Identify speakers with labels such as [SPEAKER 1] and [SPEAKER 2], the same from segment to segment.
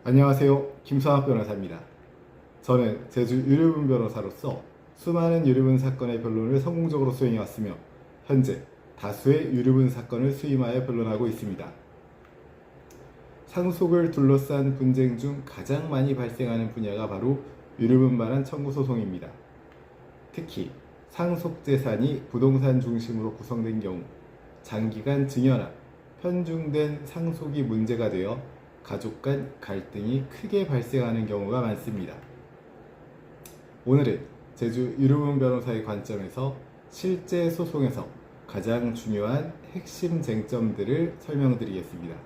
[SPEAKER 1] 안녕하세요. 김성학 변호사입니다. 저는 제주 유류분 변호사로서 수많은 유류분 사건의 변론을 성공적으로 수행해왔으며 현재 다수의 유류분 사건을 수임하여 변론하고 있습니다. 상속을 둘러싼 분쟁 중 가장 많이 발생하는 분야가 바로 유류분 반환 청구 소송입니다. 특히 상속재산이 부동산 중심으로 구성된 경우 장기간 증여나 편중된 상속이 문제가 되어 가족 간 갈등이 크게 발생하는 경우가 많습니다. 오늘은 제주 유류분 변호사의 관점에서 실제 소송에서 가장 중요한 핵심 쟁점들을 설명드리겠습니다.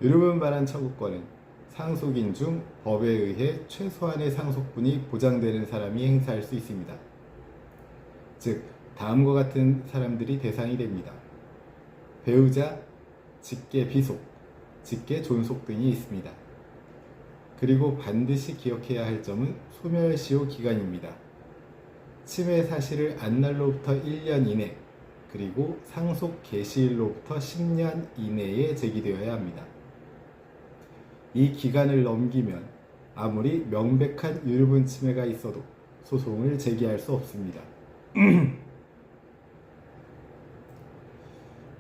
[SPEAKER 1] 유류분 반환 청구권은 상속인 중 법에 의해 최소한의 상속분이 보장되는 사람이 행사할 수 있습니다. 즉, 다음과 같은 사람들이 대상이 됩니다. 배우자, 직계 비속, 직계 존속 등이 있습니다. 그리고 반드시 기억해야 할 점은 소멸시효 기간입니다. 침해 사실을 안 날로부터 1년 이내, 그리고 상속 개시일로부터 10년 이내에 제기되어야 합니다. 이 기간을 넘기면 아무리 명백한 유류분 침해가 있어도 소송을 제기할 수 없습니다.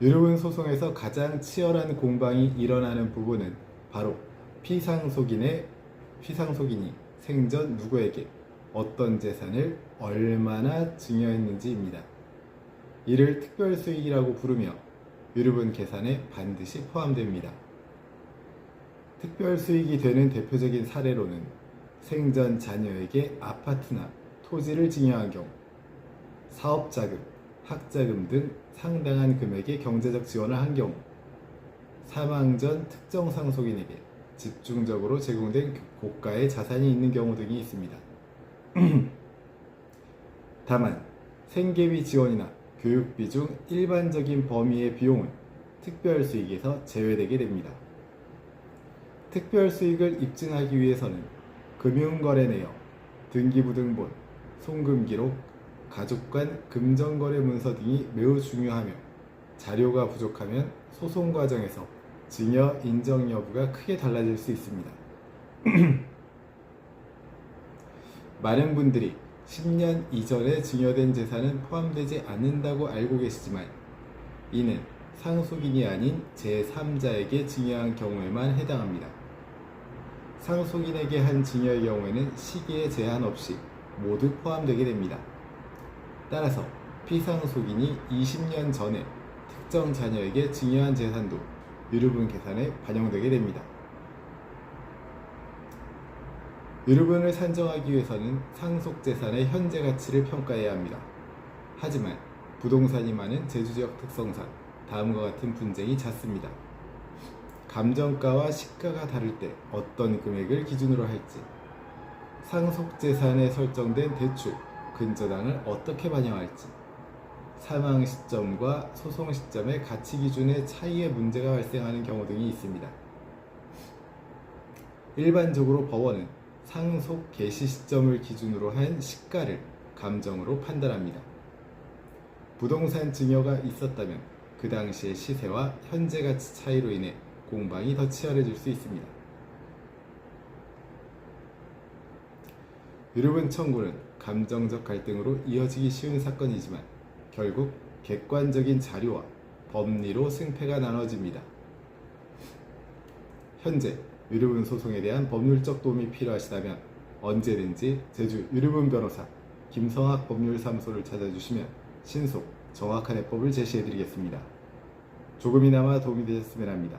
[SPEAKER 1] 유류분 소송에서 가장 치열한 공방이 일어나는 부분은 바로 피상속인이 생전 누구에게 어떤 재산을 얼마나 증여했는지입니다. 이를 특별수익이라고 부르며 유류분 계산에 반드시 포함됩니다. 특별수익이 되는 대표적인 사례로는 생전 자녀에게 아파트나 토지를 증여한 경우, 사업자금, 학자금 등 상당한 금액의 경제적 지원을 한 경우, 사망 전 특정 상속인에게 집중적으로 제공된 고가의 자산이 있는 경우 등이 있습니다. 다만 생계비 지원이나 교육비 중 일반적인 범위의 비용은 특별수익에서 제외되게 됩니다. 특별수익을 입증하기 위해서는 금융거래 내역, 등기부등본, 송금기록, 가족 간 금전거래 문서 등이 매우 중요하며 자료가 부족하면 소송 과정에서 증여 인정 여부가 크게 달라질 수 있습니다. 많은 분들이 10년 이전에 증여된 재산은 포함되지 않는다고 알고 계시지만 이는 상속인이 아닌 제3자에게 증여한 경우에만 해당합니다. 상속인에게 한 증여의 경우에는 시기에 제한 없이 모두 포함되게 됩니다. 따라서 피상속인이 20년 전에 특정 자녀에게 증여한 재산도 유류분 계산에 반영되게 됩니다. 유류분을 산정하기 위해서는 상속재산의 현재 가치를 평가해야 합니다. 하지만 부동산이 많은 제주지역 특성상 다음과 같은 분쟁이 잦습니다. 감정가와 시가가 다를 때 어떤 금액을 기준으로 할지, 상속재산에 설정된 대출, 근저당을 어떻게 반영할지, 사망 시점과 소송 시점의 가치 기준의 차이에 문제가 발생하는 경우 등이 있습니다. 일반적으로 법원은 상속 개시 시점을 기준으로 한 시가를 감정으로 판단합니다. 부동산 증여가 있었다면 그 당시의 시세와 현재 가치 차이로 인해 공방이 더 치열해질 수 있습니다. 유류분 청구는 감정적 갈등으로 이어지기 쉬운 사건이지만 결국 객관적인 자료와 법리로 승패가 나눠집니다. 현재 유류분 소송에 대한 법률적 도움이 필요하시다면 언제든지 제주 유류분 변호사 김성학 법률사무소를 찾아주시면 신속, 정확한 해법을 제시해드리겠습니다. 조금이나마 도움이 되셨으면 합니다.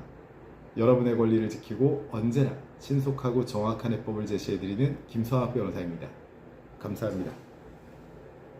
[SPEAKER 1] 여러분의 권리를 지키고 언제나 신속하고 정확한 해법을 제시해드리는 김성학 변호사입니다. 감사합니다.